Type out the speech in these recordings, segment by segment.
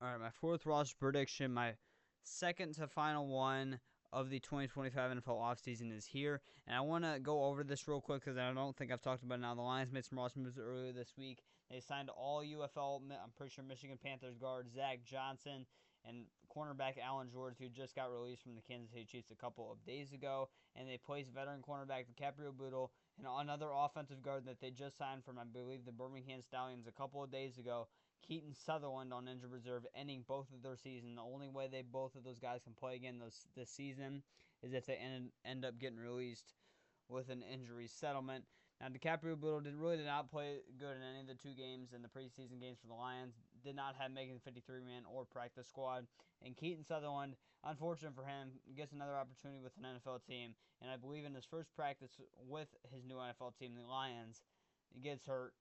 All right, my fourth roster prediction, my second to final one of the 2025 NFL offseason is here. And I want to go over this real quick because I don't think I've talked about it now. The Lions made some roster moves earlier this week. They signed all UFL, I'm pretty sure Michigan Panthers guard Zach Johnson and cornerback Allen George, who just got released from the Kansas City Chiefs a couple of days ago. And they placed veteran cornerback DiCaprio Bootle and another offensive guard that they just signed from, I believe, the Birmingham Stallions a couple of days ago, Keaton Sutherland, on injured reserve, ending both of their season. The only way both of those guys can play again this season is if they end up getting released with an injury settlement. Now, DiCaprio Bootle did not play good in any of the two games in the preseason games for the Lions. Did not have making the 53-man or practice squad. And Keaton Sutherland, unfortunate for him, gets another opportunity with an NFL team. And I believe in his first practice with his new NFL team, the Lions, he gets hurt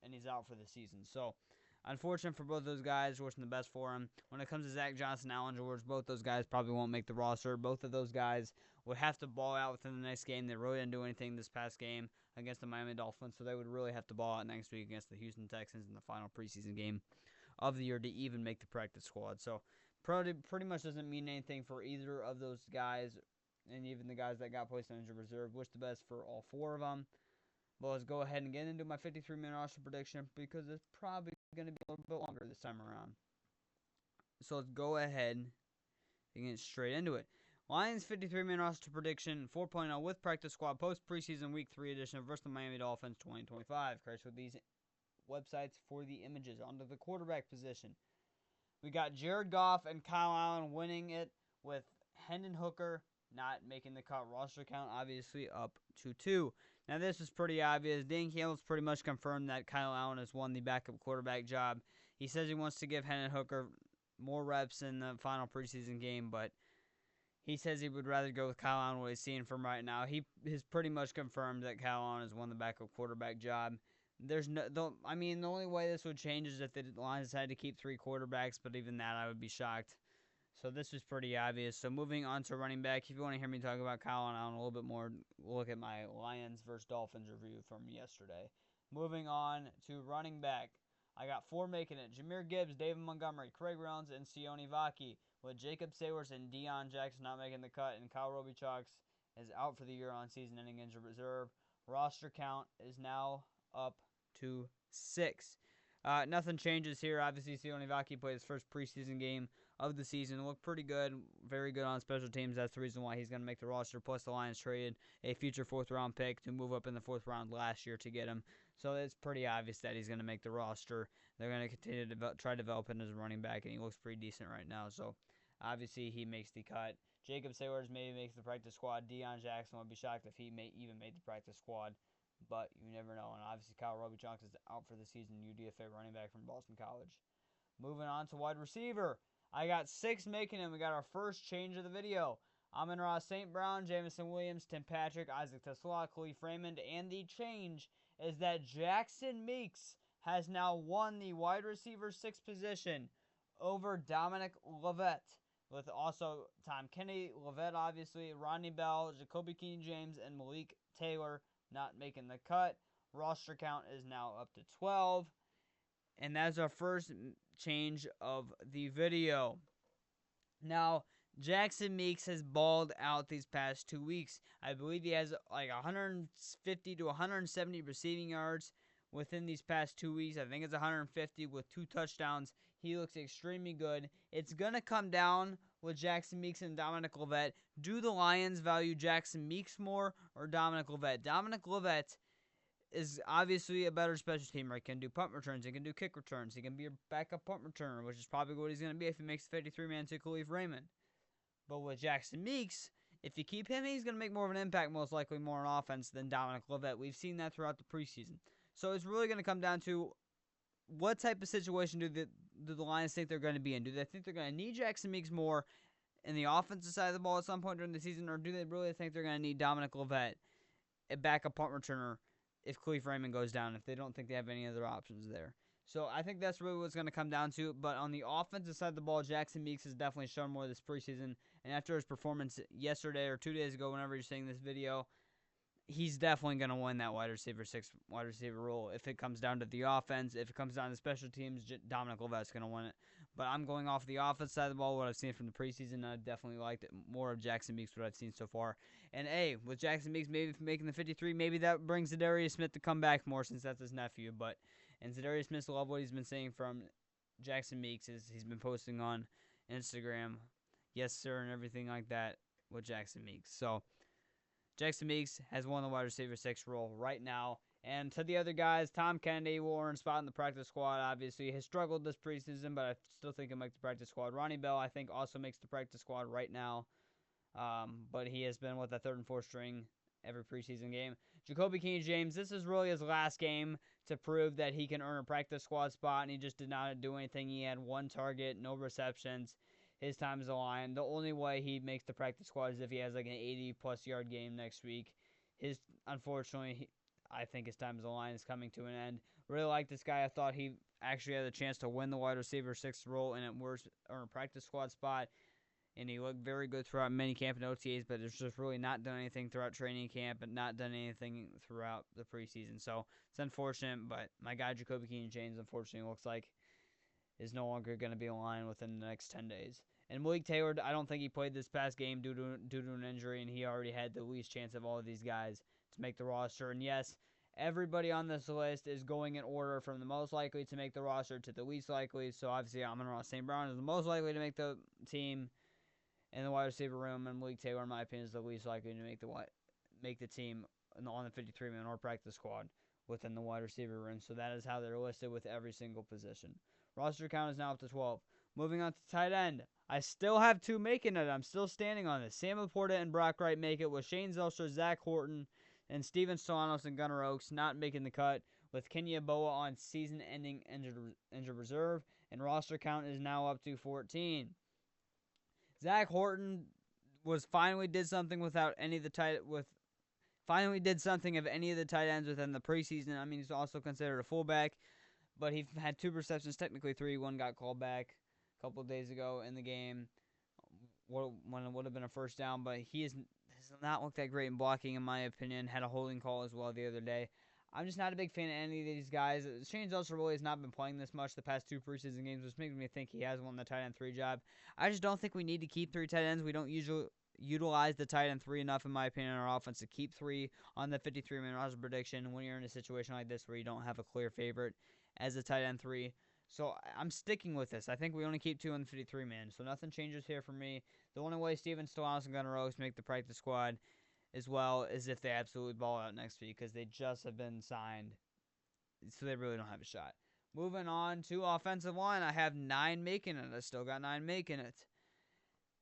and he's out for the season. So, unfortunate for both those guys. Wishing the best for him. When it comes to Zach Johnson, Allen George, both those guys probably won't make the roster. Both of those guys would have to ball out within the next game. They really didn't do anything this past game against the Miami Dolphins, so they would really have to ball out next week against the Houston Texans in the final preseason game of the year to even make the practice squad. So pretty much doesn't mean anything for either of those guys, and even the guys that got placed on injured reserve. Wish the best for all four of them. But let's go ahead and get into my 53-man roster prediction because it's probably going to be a little bit longer this time around. So let's go ahead and get straight into it. Lions 53-man roster prediction 4.0 with practice squad post preseason week 3 edition versus the Miami Dolphins 2025. Credits with these websites for the images. Onto the quarterback position. We got Jared Goff and Kyle Allen winning it, with Hendon Hooker not making the cut. Roster count obviously up to 2. Now this is pretty obvious. Dan Campbell's pretty much confirmed that Kyle Allen has won the backup quarterback job. He says he wants to give Hendon Hooker more reps in the final preseason game, but he says he would rather go with Kyle Allen, what he's seeing from right now. He has pretty much confirmed that Kyle Allen has won the backup quarterback job. The only way this would change is if the Lions decided to keep 3 quarterbacks, but even that I would be shocked. So this was pretty obvious. So moving on to running back, if you want to hear me talk about Kyle Allen a little bit more, look at my Lions versus Dolphins review from yesterday. Moving on to running back, I got 4 making it: Jahmyr Gibbs, David Montgomery, Craig Reynolds, and Sione Vaki, with Jacob Sayers and Deion Jackson not making the cut, and Kyle Robichaux is out for the year on season-ending injured reserve. Roster count is now up to 6. Nothing changes here. Obviously, Sione Vaki played his first preseason game of the season. Looked pretty good. Very good on special teams. That's the reason why he's going to make the roster. Plus, the Lions traded a future 4th-round pick to move up in the 4th round last year to get him. So it's pretty obvious that he's going to make the roster. They're going to continue to try to develop him as a running back, and he looks pretty decent right now. So, obviously, he makes the cut. Jacob Sayers maybe makes the practice squad. Deion Jackson would be shocked if he even made the practice squad, but you never know. And obviously, Kyle Robichaux is out for the season, UDFA running back from Boston College. Moving on to wide receiver, I got 6 making him. We got our first change of the video. Amon-Ra St. Brown, Jamison Williams, Tim Patrick, Isaac TeSlaa, Khalif Raymond, and the change is that Jackson Meeks has now won the wide receiver 6 position over Dominic Lovett, with also Tom Kennedy, Lovett obviously, Rodney Bell, Jacoby King-James, and Malik Taylor not making the cut. Roster count is now up to 12. And that's our first change of the video. Now, Jackson Meeks has balled out these past 2 weeks. I believe he has like 150 to 170 receiving yards within these past 2 weeks. I think it's 150 with 2 touchdowns. He looks extremely good. It's going to come down with Jackson Meeks and Dominic Lovett. Do the Lions value Jackson Meeks more or Dominic Lovett? Dominic Lovett is obviously a better special teamer. He can do punt returns. He can do kick returns. He can be a backup punt returner, which is probably what he's going to be if he makes the 53-man to Khalif Raymond. But with Jackson Meeks, if you keep him, he's going to make more of an impact, most likely more on offense than Dominic Lovett. We've seen that throughout the preseason. So it's really going to come down to what type of situation do the Lions think they're going to be in. Do they think they're going to need Jackson Meeks more in the offensive side of the ball at some point during the season, or do they really think they're going to need Dominic Lovett, a backup punt returner, if Khalif Raymond goes down, if they don't think they have any other options there? So I think that's really what it's going to come down to. But on the offensive side of the ball, Jackson Meeks has definitely shown more this preseason. And after his performance yesterday or 2 days ago, whenever you're seeing this video, he's definitely going to win that wide receiver 6 wide receiver role. If it comes down to the offense, if it comes down to special teams, Dominic Levette's going to win it. But I'm going off the offense side of the ball, what I've seen from the preseason. I definitely liked it more of Jackson Meeks, what I've seen so far. And hey, with Jackson Meeks maybe making the 53, maybe that brings Zadarius Smith to come back more since that's his nephew. And Zadarius Smith, love what he's been saying from Jackson Meeks is he's been posting on Instagram, yes sir, and everything like that with Jackson Meeks. So Jackson Meeks has won the wide receiver 6 role right now. And to the other guys, Tom Kennedy will earn a spot in the practice squad. Obviously, has struggled this preseason, but I still think he'll make the practice squad. Ronnie Bell, I think, also makes the practice squad right now. But he has been with the 3rd and 4th string every preseason game. Jacoby King-James, this is really his last game to prove that he can earn a practice squad spot, and he just did not do anything. He had 1 target, no receptions. His time is a line. The only way he makes the practice squad is if he has like an 80-plus yard game next week. Unfortunately, I think his time is a line is coming to an end. Really like this guy. I thought he actually had a chance to win the wide receiver 6 role and at worst earn a practice squad spot. And he looked very good throughout mini camp and OTAs, but it's just really not done anything throughout training camp and not done anything throughout the preseason. So it's unfortunate, but my guy Jacoby King-James unfortunately looks like is no longer going to be in line within the next 10 days. And Malik Taylor, I don't think he played this past game due to an injury, and he already had the least chance of all of these guys to make the roster. And yes, everybody on this list is going in order from the most likely to make the roster to the least likely. So obviously, Amon-Ra St. Brown is the most likely to make the team in the wide receiver room, and Malik Taylor, in my opinion, is the least likely to make the team on the 53-man or practice squad within the wide receiver room. So that is how they're listed with every single position. Roster count is now up to 12. Moving on to tight end. I still have 2 making it. I'm still standing on this. Sam Laporta and Brock Wright make it, with Shane Zelsher, Zach Horton, and Steven Stelanos and Gunnar Oaks not making the cut, with Kenya Boa on season-ending injured reserve, and roster count is now up to 14. Zach Horton finally did something of any of the tight ends within the preseason. I mean, he's also considered a fullback, but he had 2 receptions, technically 3. 1 got called back a couple of days ago in the game when it would have been a first down, but he has not looked that great in blocking, in my opinion. Had a holding call as well the other day. I'm just not a big fan of any of these guys. Shane Zelsher really has not been playing this much the past 2 preseason games, which makes me think he has won the tight end 3 job. I just don't think we need to keep 3 tight ends. We don't usually utilize the tight end 3 enough, in my opinion, in our offense to keep 3 on the 53-man roster prediction when you're in a situation like this where you don't have a clear favorite as a tight end 3. So I'm sticking with this. I think we only keep 2 on the 53-man, so nothing changes here for me. The only way Steven Stelanos and Gunnar Oaks make the practice squad as well as if they absolutely ball out next week, because they just have been signed, so they really don't have a shot. Moving on to offensive line, I have 9 making it. I still got 9 making it.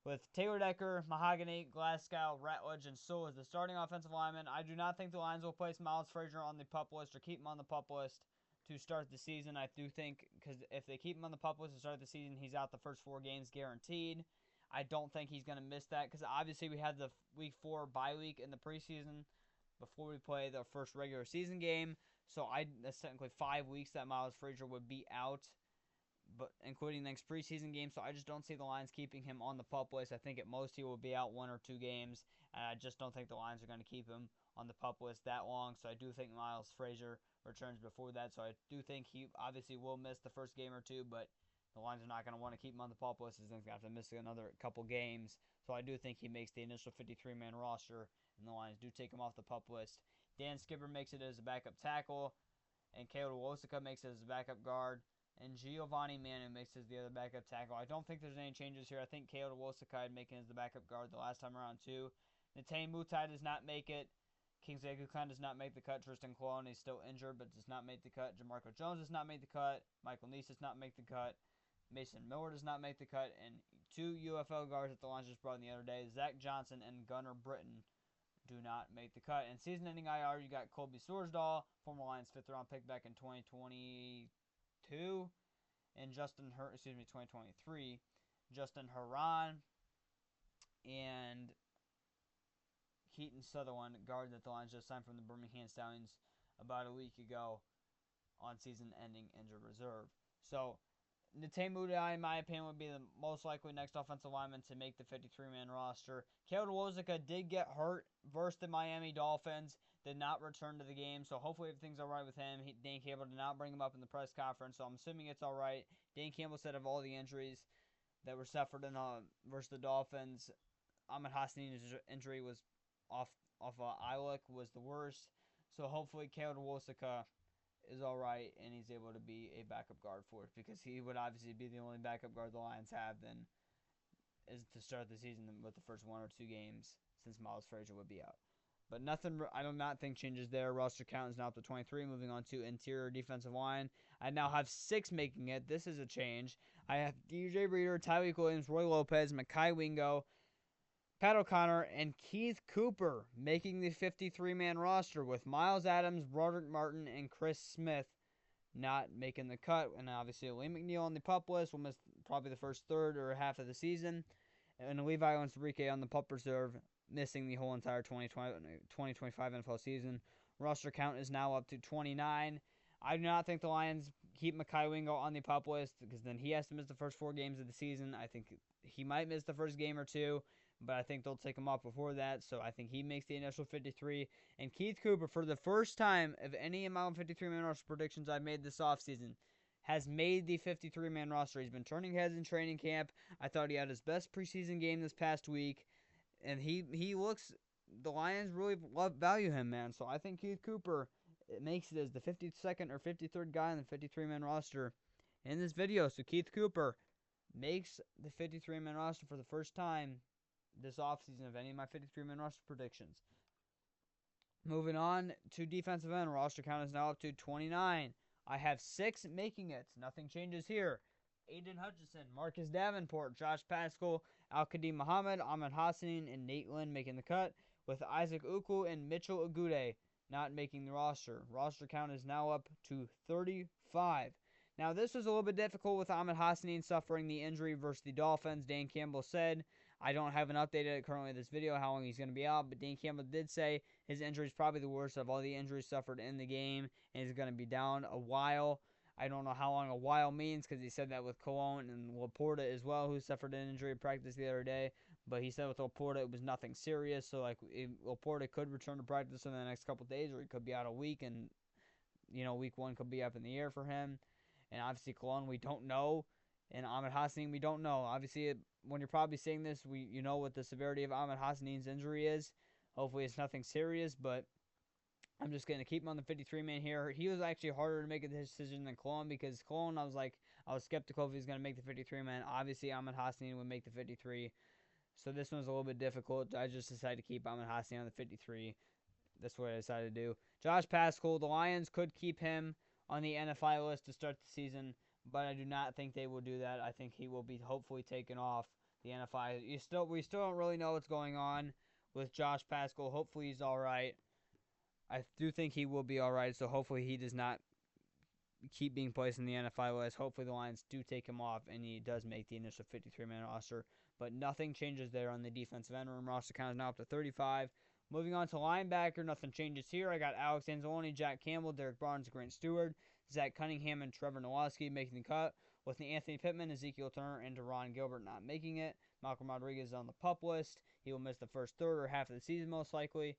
With Taylor Decker, Mahogany, Glasgow, Ratledge, and Sewell as the starting offensive linemen, I do not think the Lions will place Miles Frazier on the PUP list or keep him on the PUP list to start the season. I do think, because if they keep him on the PUP list to start the season, he's out the first 4 games guaranteed. I don't think he's going to miss that, because obviously we had the week 4 bye week in the preseason before we play the first regular season game. So that's technically 5 weeks that Miles Frazier would be out, but including next preseason game. So I just don't see the Lions keeping him on the PUP list. I think at most he will be out 1 or 2 games, and I just don't think the Lions are going to keep him on the PUP list that long. So I do think Miles Frazier returns before that. So I do think he obviously will miss the first game or 2, but the Lions are not going to want to keep him on the PUP list. He's going to have to miss another couple games. So I do think he makes the initial 53-man roster, and the Lions do take him off the PUP list. Dan Skipper makes it as a backup tackle, and Kale Wosika makes it as a backup guard, and Giovanni Manu makes it as the other backup tackle. I don't think there's any changes here. I think Kale Wosika had making it as the backup guard the last time around too. Natane Mutai does not make it. Kingsley Egukan does not make the cut. Tristan Colon is still injured but does not make the cut. Jamarco Jones does not make the cut. Michael Neese does not make the cut. Mason Miller does not make the cut, and 2 UFL guards that the Lions just brought in the other day, Zach Johnson and Gunnar Britton, do not make the cut. And season-ending IR, you got Colby Sorsdahl, former Lions 5th-round pick back in 2022, and 2023, Justin Haran, and Keaton Sutherland, guard that the Lions just signed from the Birmingham Stallions about a week ago on season-ending injured reserve. So Natane Mutai, in my opinion, would be the most likely next offensive lineman to make the 53-man roster. Kale Wosika did get hurt versus the Miami Dolphins. did not return to the game, so hopefully everything's all right with him. Dan Campbell did not bring him up in the press conference, so I'm assuming it's all right. Dan Campbell said of all the injuries that were suffered in versus the Dolphins, Ahmed Hassan's injury was off Iluk was the worst. So hopefully Caleb Wosika is all right and he's able to be a backup guard for it, because he would obviously be the only backup guard the Lions have then is to start the season with the first 1 or 2 games, since Miles Frazier would be out. But nothing, I do not think changes there. Roster count is now up to 23. Moving on to interior defensive line. I now have 6 making it. This is a change. I have DJ Reader, Tyreek Williams, Roy Lopez, Mekhi Wingo, Pat O'Connor, and Keith Cooper making the 53-man roster, with Miles Adams, Broderick Martin, and Chris Smith not making the cut. And obviously Liam McNeil on the PUP list will miss probably the first third or half of the season. And Levi Onwuzurike on the PUP reserve, missing the whole entire 2025 NFL season. Roster count is now up to 29. I do not think the Lions keep Mekhi Wingo on the PUP list, because then he has to miss the first 4 games of the season. I think he might miss the first game or 2, but I think they'll take him off before that, so I think he makes the initial 53. And Keith Cooper, for the first time of any amount of 53-man roster predictions I've made this offseason, has made the 53-man roster. He's been turning heads in training camp. I thought he had his best preseason game this past week, and he looks, the Lions really value him, man. So I think Keith Cooper makes it as the 52nd or 53rd guy on the 53-man roster in this video. So Keith Cooper makes the 53-man roster for the first time this offseason of any of my 53-man roster predictions. Moving on to defensive end, roster count is now up to 29. I have 6 making it. Nothing changes here. Aiden Hutchinson, Marcus Davenport, Josh Paschal, Al-Qadim Muhammad, Ahmed Hassan, and Nate Lynn making the cut, with Isaac Uku and Mitchell Agude not making the roster. Roster count is now up to 35. Now, this was a little bit difficult with Ahmed Hassan suffering the injury versus the Dolphins. Dan Campbell said, I don't have an update currently in this video how long he's going to be out, but Dan Campbell did say his injury is probably the worst of all the injuries suffered in the game, and he's going to be down a while. I don't know how long a while means, because he said that with Cologne and Laporta as well, who suffered an injury in practice the other day. But he said with Laporta it was nothing serious, so like Laporta could return to practice in the next couple of days, or he could be out a week, and week 1 could be up in the air for him. And obviously Cologne, we don't know, and Ahmed Hassan, we don't know. Obviously, when you're probably seeing this, you know what the severity of Ahmed Hassan's injury is. Hopefully it's nothing serious, but I'm just going to keep him on the 53-man here. He was actually harder to make a decision than Cologne, because Cologne, I was skeptical if he was going to make the 53-man. Obviously, Ahmed Hassan would make the 53. So this one was a little bit difficult. I just decided to keep Ahmed Hassan on the 53. That's what I decided to do. Josh Paschal, the Lions could keep him on the NFI list to start the season, but I do not think they will do that. I think he will be hopefully taken off the NFI. We still don't really know what's going on with Josh Paschal. Hopefully he's all right. I do think he will be all right, so hopefully he does not keep being placed in the NFI list. Hopefully the Lions do take him off, and he does make the initial 53-man roster. But nothing changes there on the defensive end. Roster count is now up to 35. Moving on to linebacker, nothing changes here. I got Alex Anzalone, Jack Campbell, Derek Barnes, Grant Stewart, Zach Cunningham, and Trevor Nowatzki making the cut, with Anthony Pittman, Ezekiel Turner, and Deron Gilbert not making it. Malcolm Rodriguez is on the PUP list. He will miss the first third or half of the season most likely.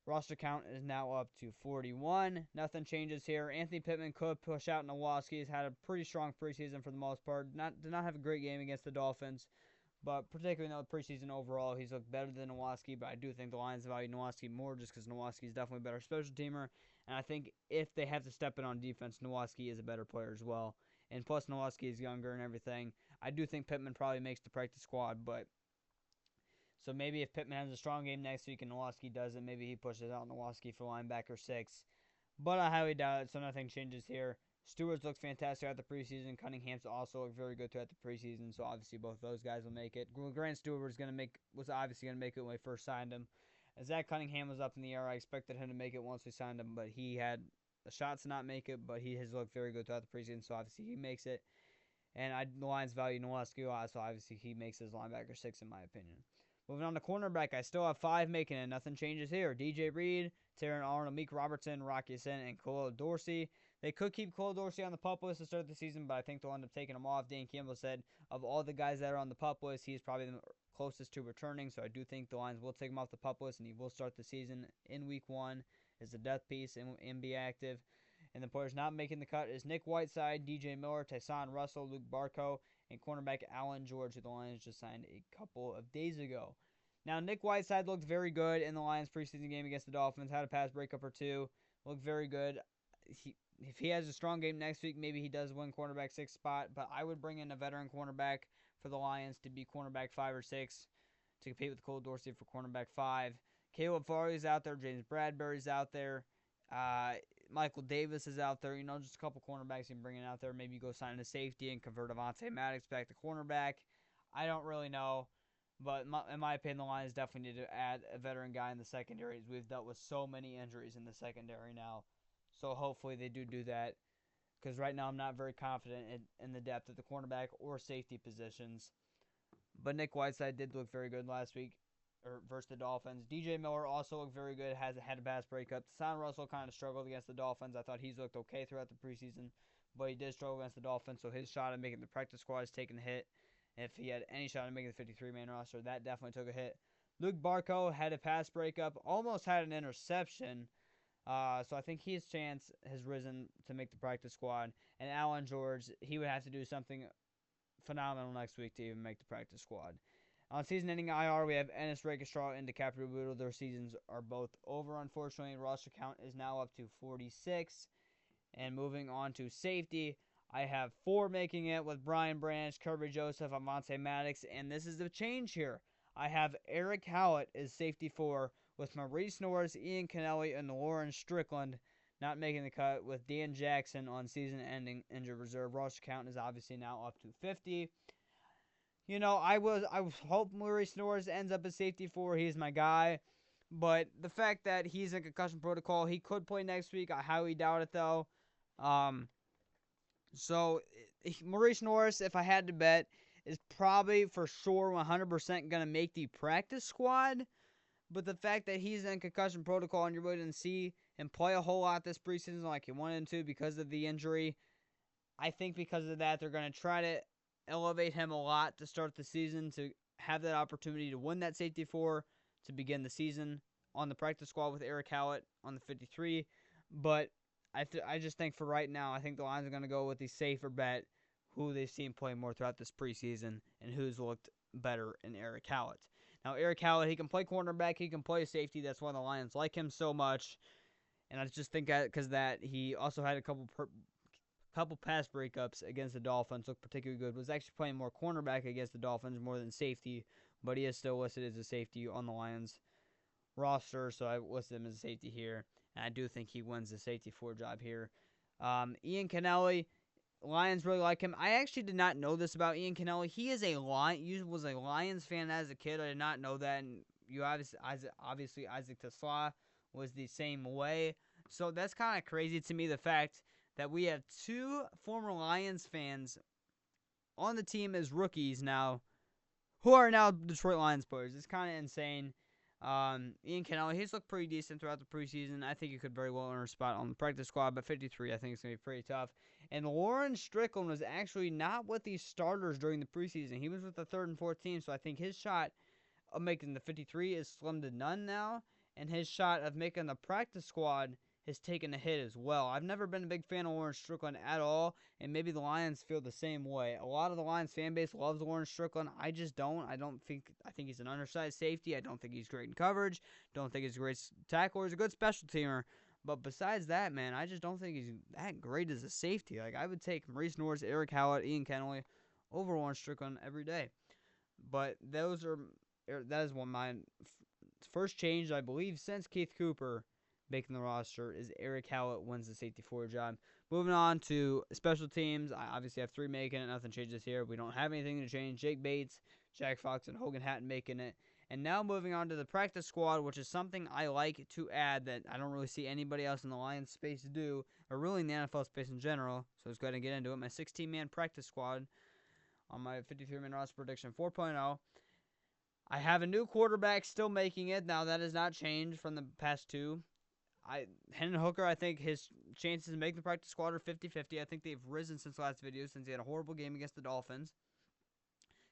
Roster count is now up to 41. Nothing changes here. Anthony Pittman could push out Nowatzki. He's had a pretty strong preseason for the most part. Did not have a great game against the Dolphins, but particularly in the preseason overall, he's looked better than Nowatzki. But I do think the Lions value Nowatzki more, just because Nowatzki is definitely a better special teamer. And I think if they have to step in on defense, Nowatzki is a better player as well. And plus, Nowatzki is younger and everything. I do think Pittman probably makes the practice squad, but so maybe if Pittman has a strong game next week and Nowatzki doesn't, maybe he pushes out Nowatzki for linebacker 6. But I highly doubt it, so nothing changes here. Stewart's looked fantastic throughout the preseason. Cunningham's also looked very good throughout the preseason, so obviously both those guys will make it. Grant Stewart was obviously going to make it when we first signed him. As Zach Cunningham was up in the air, I expected him to make it once we signed him, but he had a shot to not make it, but he has looked very good throughout the preseason, so obviously he makes it. And the Lions value Nowatzki, so obviously he makes his linebacker 6 in my opinion. Moving on to cornerback, I still have 5 making it. Nothing changes here. DJ Reed, Taron Arnold, Meek Robertson, Rocky Sin, and Khalil Dorsey. They could keep Khalil Dorsey on the PUP list to start the season, but I think they'll end up taking him off. Dan Campbell said of all the guys that are on the PUP list, he's probably the closest to returning, so I do think the Lions will take him off the PUP list, and he will start the season in week 1. is the depth piece and be active. And the players not making the cut is Nick Whiteside, DJ Miller, Tyson Russell, Luke Barco, and cornerback Alan George, who the Lions just signed a couple of days ago. Now, Nick Whiteside looked very good in the Lions preseason game against the Dolphins, had a pass breakup or two, looked very good. If he has a strong game next week, maybe he does win cornerback 6 spot, but I would bring in a veteran cornerback for the Lions to be cornerback 5 or 6 to compete with Cole Dorsey for cornerback 5. Caleb Farley's out there, James Bradbury's out there, Michael Davis is out there. Just a couple cornerbacks you can bring in out there. Maybe you go sign a safety and convert Avonte Maddox back to cornerback. I don't really know. But in my opinion, the Lions definitely need to add a veteran guy in the secondary. We've dealt with so many injuries in the secondary now. So hopefully they do that. Because right now I'm not very confident in the depth of the cornerback or safety positions. But Nick Whiteside did look very good last week versus the Dolphins. DJ Miller also looked very good. Had a pass breakup. Tyson Russell kind of struggled against the Dolphins. I thought he's looked okay throughout the preseason. But he did struggle against the Dolphins. So his shot at making the practice squad is taking a hit. If he had any shot at making the 53-man roster, that definitely took a hit. Luke Barco had a pass breakup, almost had an interception. So I think his chance has risen to make the practice squad. And Alan George, he would have to do something phenomenal next week to even make the practice squad. On season-ending IR, we have Ennis Rakestraw and DiCaprio Boodle. Their seasons are both over, unfortunately. Roster count is now up to 46. And moving on to safety, I have 4 making it with Brian Branch, Kirby Joseph, Avonte Maddox, and this is the change here. I have Eric Howlett as safety 4 with Maurice Norris, Ian Kennelly, and Lawrence Strickland not making the cut with Dan Jackson on season-ending injured reserve. Roster count is obviously now up to 50. I hope Maurice Norris ends up as safety 4. He's my guy. But the fact that he's in concussion protocol, he could play next week. I highly doubt it, though. So, Maurice Norris, if I had to bet, is probably for sure 100% going to make the practice squad. But the fact that he's in concussion protocol and you're waiting to see him play a whole lot this preseason like he wanted to because of the injury, I think because of that, they're going to try to elevate him a lot to start the season to have that opportunity to win that safety 4 to begin the season on the practice squad with Eric Howlett on the 53. But I just think for right now, I think the Lions are going to go with the safer bet, who they've seen play more throughout this preseason, and who's looked better in Eric Howlett. Now, Eric Howlett, he can play cornerback, he can play safety. That's why the Lions like him so much. And I just think because that he also had a couple pass breakups against the Dolphins, looked particularly good. Was actually playing more cornerback against the Dolphins more than safety, but he is still listed as a safety on the Lions roster, so I listed him as a safety here. And I do think he wins the safety 4 job here. Ian Kennelly, Lions really like him. I actually did not know this about Ian Kennelly. He was a Lions fan as a kid. I did not know that. And obviously Isaac Tesla was the same way. So that's kind of crazy to me, the fact that we have 2 former Lions fans on the team as rookies now, who are now Detroit Lions players. It's kind of insane. Ian Kennelly, he's looked pretty decent throughout the preseason. I think he could very well earn a spot on the practice squad, but 53 I think it's going to be pretty tough. And Lawrence Strickland was actually not with the starters during the preseason. He was with the 3rd and 4th team, so I think his shot of making the 53 is slim to none now, and his shot of making the practice squad has taken a hit as well. I've never been a big fan of Lawrence Strickland at all, and maybe the Lions feel the same way. A lot of the Lions fan base loves Lawrence Strickland. I just don't. I think he's an undersized safety. I don't think he's great in coverage. Don't think he's a great tackler. He's a good special teamer. But besides that, man, I just don't think he's that great as a safety. Like, I would take Maurice Norris, Eric Howlett, Ian Kennelly over Lawrence Strickland every day. But that is one of my first change, I believe, since Keith Cooper making the roster is Eric Howlett wins the safety 4 job. Moving on to special teams, I obviously have 3 making it. Nothing changes here. We don't have anything to change. Jake Bates, Jack Fox, and Hogan Hatton making it. And now moving on to the practice squad, which is something I like to add that I don't really see anybody else in the Lions space do, or really in the NFL space in general. So let's go ahead and get into it. My 16-man practice squad on my 53-man roster prediction 4.0. I have a new quarterback still making it. Now, that has not changed from the past 2. Hendon Hooker, I think his chances to make the practice squad are 50-50. I think they've risen since last video since he had a horrible game against the Dolphins.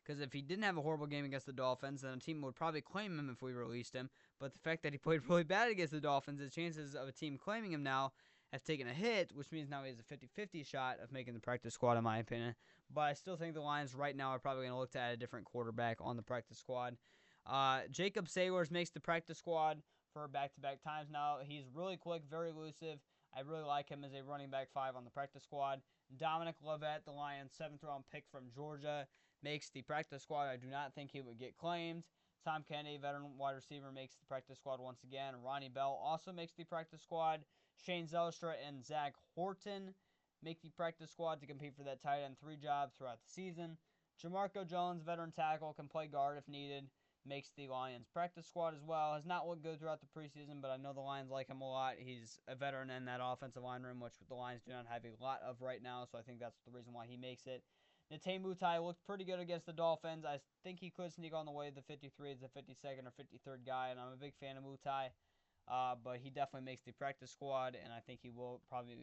Because if he didn't have a horrible game against the Dolphins, then a team would probably claim him if we released him. But the fact that he played really bad against the Dolphins, the chances of a team claiming him now have taken a hit, which means now he has a 50-50 shot of making the practice squad, in my opinion. But I still think the Lions right now are probably going to look to add a different quarterback on the practice squad. Jacob Saylors makes the practice squad for back-to-back times now. He's really quick, very elusive. I really like him as a running back 5 on the practice squad. Dominic Lovett, the Lions' 7th-round pick from Georgia, makes the practice squad. I do not think he would get claimed. Tom Kennedy, veteran wide receiver, makes the practice squad once again. Ronnie Bell also makes the practice squad. Shane Zelstra and Zach Horton make the practice squad to compete for that tight end 3 job throughout the season. Jamarco Jones, veteran tackle, can play guard if needed, makes the Lions practice squad as well. Has not looked good throughout the preseason, but I know the Lions like him a lot. He's a veteran in that offensive line room, which the Lions do not have a lot of right now, so I think that's the reason why he makes it. Nate Mutai looked pretty good against the Dolphins. I think he could sneak on the way to the 53 as the 52nd or 53rd guy, and I'm a big fan of Mutai. But he definitely makes the practice squad, and I think he will probably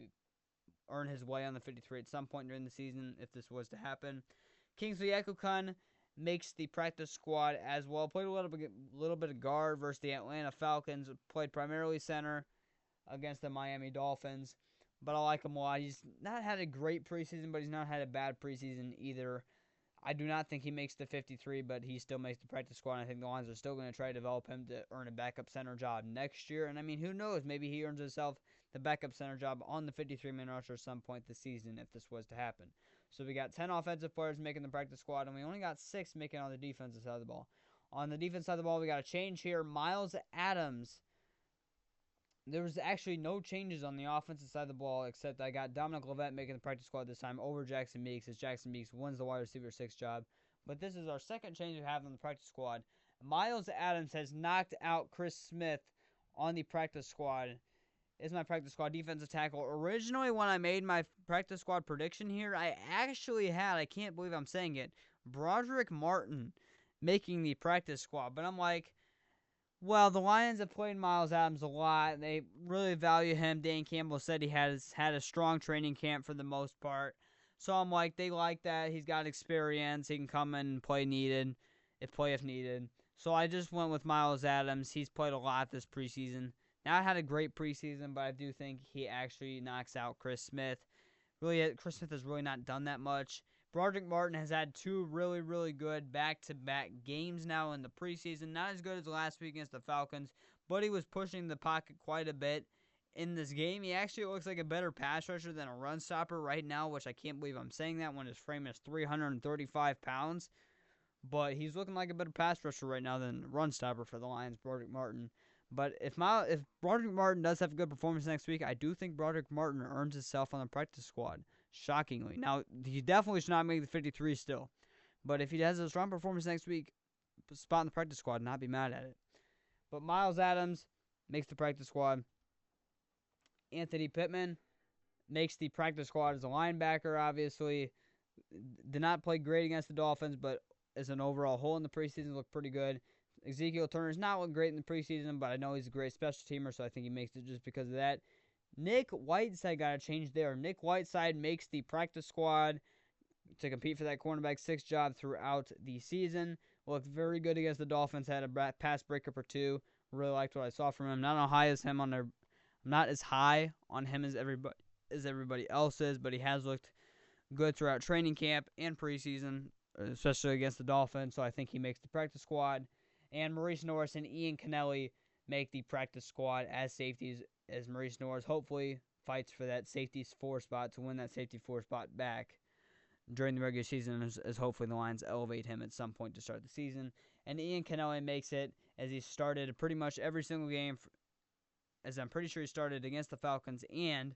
earn his way on the 53 at some point during the season if this was to happen. Kingsley Ekukun makes the practice squad as well. Played a little bit of guard versus the Atlanta Falcons. Played primarily center against the Miami Dolphins. But I like him a lot. He's not had a great preseason, but he's not had a bad preseason either. I do not think he makes the 53, but he still makes the practice squad. I think the Lions are still going to try to develop him to earn a backup center job next year. And, I mean, who knows? Maybe he earns himself the backup center job on the 53-man roster at some point this season if this was to happen. So we got 10 offensive players making the practice squad, and we only got 6 making on the defensive side of the ball. On the defense side of the ball, we got a change here. Miles Adams. There was actually no changes on the offensive side of the ball, except I got Dominic Lovett making the practice squad this time over Jackson Meeks, as Jackson Meeks wins the wide receiver 6 job. But this is our second change we have on the practice squad. Miles Adams has knocked out Chris Smith on the practice squad. Is my practice squad defensive tackle. Originally, when I made my practice squad prediction here, I actually had, I can't believe I'm saying it, Broderick Martin making the practice squad. But I'm like, well, the Lions have played Miles Adams a lot. They really value him. Dan Campbell said he has had a strong training camp for the most part. So I'm like, they like that. He's got experience. He can come in and play if needed. So I just went with Miles Adams. He's played a lot this preseason. Now, I had a great preseason, but I do think he actually knocks out Chris Smith. Really, Chris Smith has really not done that much. Broderick Martin has had 2 really, really good back-to-back games now in the preseason. Not as good as last week against the Falcons, but he was pushing the pocket quite a bit in this game. He actually looks like a better pass rusher than a run stopper right now, which I can't believe I'm saying that when his frame is 335 pounds. But he's looking like a better pass rusher right now than a run stopper for the Lions, Broderick Martin. But if Broderick Martin does have a good performance next week, I do think Broderick Martin earns himself on the practice squad, shockingly. Now, he definitely should not make the 53 still. But if he has a strong performance next week, spot in the practice squad, not be mad at it. But Miles Adams makes the practice squad. Anthony Pittman makes the practice squad as a linebacker, obviously. Did not play great against the Dolphins, but as an overall whole in the preseason, looked pretty good. Ezekiel Turner's not looking great in the preseason, but I know he's a great special teamer, so I think he makes it just because of that. Nick Whiteside got a change there. Nick Whiteside makes the practice squad to compete for that cornerback 6 job throughout the season. Looked very good against the Dolphins. Had a pass breakup or 2. Really liked what I saw from him. Not as high as him on their, not as high on him as everybody else is, but he has looked good throughout training camp and preseason, especially against the Dolphins. So I think he makes the practice squad. And Maurice Norris and Ian Kennelly make the practice squad as safeties, as Maurice Norris hopefully fights for that safety 4 spot to win that safety 4 spot back during the regular season, as hopefully the Lions elevate him at some point to start the season. And Ian Kennelly makes it as he started pretty much every single game, as I'm pretty sure he started against the Falcons and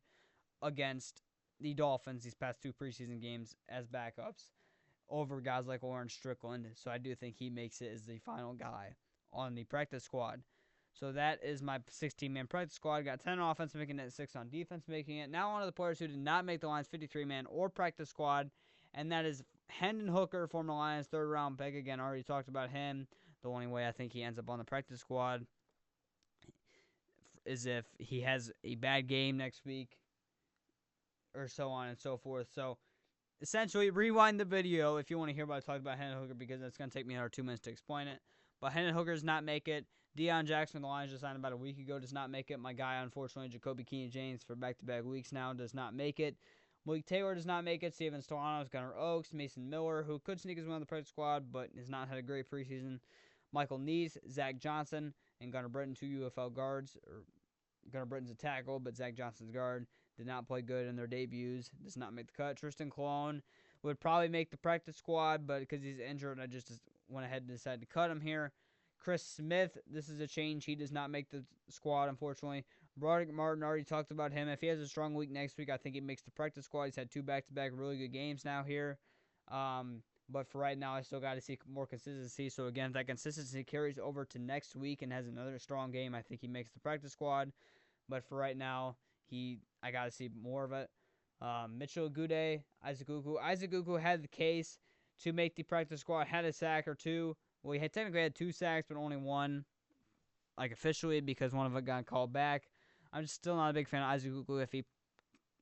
against the Dolphins these past 2 preseason games as backups over guys like Lawrence Strickland. So I do think he makes it as the final guy on the practice squad. So that is my 16-man practice squad. Got 10 on offense making it, 6 on defense making it. Now on to the players who did not make the Lions 53-man or practice squad, and that is Hendon Hooker, former Lions 3rd-round pick. Again, already talked about him. The only way I think he ends up on the practice squad is if he has a bad game next week or so on and so forth. So essentially rewind the video if you want to hear what I talked about Hendon Hooker, because it's going to take me another 2 minutes to explain it. But Hendon Hooker does not make it. Deion Jackson, the Lions just signed about a week ago, does not make it. My guy, unfortunately, Jacoby Keenan-James, for back-to-back weeks now, does not make it. Malik Taylor does not make it. Steven Stolanos, Gunnar Oaks, Mason Miller, who could sneak his way on the practice squad, but has not had a great preseason. Michael Neese, Zach Johnson, and Gunnar Britton, 2 UFL guards. Gunnar Britton's a tackle, but Zach Johnson's guard. Did not play good in their debuts. Does not make the cut. Tristan Colon would probably make the practice squad, but because he's injured, I just went ahead and decided to cut him here. Chris Smith, this is a change. He does not make the squad, unfortunately. Broderick Martin, already talked about him. If he has a strong week next week, I think he makes the practice squad. He's had 2 back-to-back really good games now here. But for right now, I still got to see more consistency. So, again, if that consistency carries over to next week and has another strong game, I think he makes the practice squad. But for right now, I got to see more of it. Mitchell Agude, Isaac Ugu. Isaac Ugu had the case to make the practice squad. Had a sack or 2. Well, he technically had 2 sacks, but only 1, like, officially, because one of them got called back. I'm just still not a big fan of Isaac Ugu.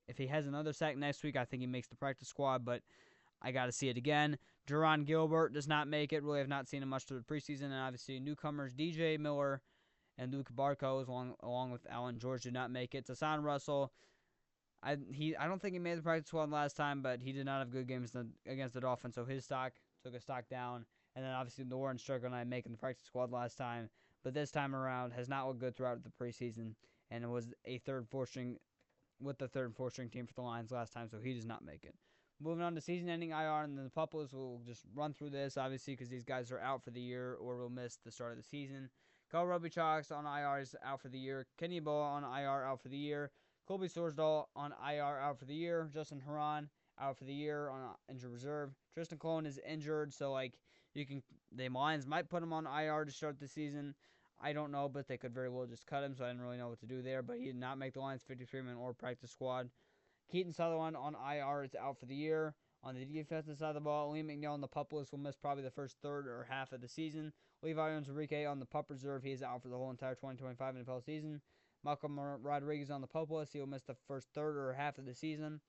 If he has another sack next week, I think he makes the practice squad, but I got to see it again. Duron Gilbert does not make it. Really have not seen him much through the preseason. And obviously, newcomers DJ Miller and Luke Barco, along with Alan George, did not make it. Tassan Russell, I don't think he made the practice squad last time, but he did not have good games against the Dolphins, so his stock took a stock down. And then obviously Lauren Strickland and I making the practice squad last time, but this time around has not looked good throughout the preseason, and it was a third, fourth string team for the Lions last time, so he does not make it. Moving on to season-ending IR, and then the Puppies, we'll just run through this, obviously, because these guys are out for the year or will miss the start of the season. Kyle Roby-Chalks on IR is out for the year. Kenny Boa on IR out for the year. Colby Sorsdahl on IR out for the year. Justin Haran out for the year on injured reserve. Tristan Colon is injured, so the Lions might put him on IR to start the season. I don't know, but they could very well just cut him, so I didn't really know what to do there. But he did not make the Lions 53-man or practice squad. Keaton Sutherland on IR is out for the year. On the defensive side of the ball, Liam McNeil and the Pup List will miss probably the first third or half of the season. Levi Onwuzurike on the Pup Reserve, he is out for the whole entire 2025 NFL season. Malcolm Rodriguez on the Pup List, he will miss the first third or half of the season.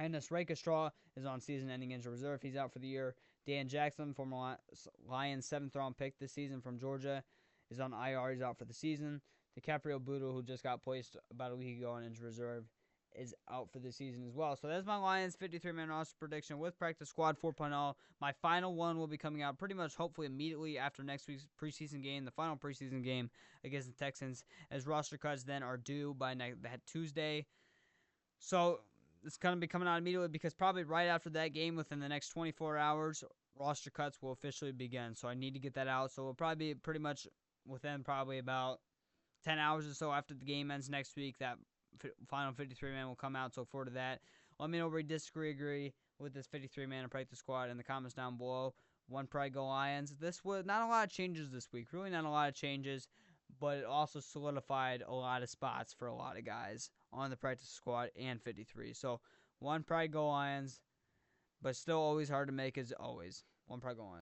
Ernest Rakestraw is on season-ending injured reserve. He's out for the year. Dan Jackson, former Lions 7th-round pick this season from Georgia, is on IR. He's out for the season. DiCaprio Boodle, who just got placed about a week ago on injured reserve, is out for the season as well. So that's my Lions 53-man roster prediction with Practice Squad 4.0. My final one will be coming out pretty much hopefully immediately after next week's preseason game, the final preseason game against the Texans, as roster cuts then are due by that Tuesday. So it's going to be coming out immediately because probably right after that game, within the next 24 hours, roster cuts will officially begin. So I need to get that out. So it'll probably be pretty much within probably about 10 hours or so after the game ends next week, that final 53-man will come out, so look forward to that. Let me know where you disagree, agree with this 53-man and practice squad in the comments down below. One Pride Go Lions. This was not a lot of changes this week. Really not a lot of changes, but it also solidified a lot of spots for a lot of guys on the practice squad and 53. So, One Pride Go Lions, but still always hard to make as always. One Pride Go Lions.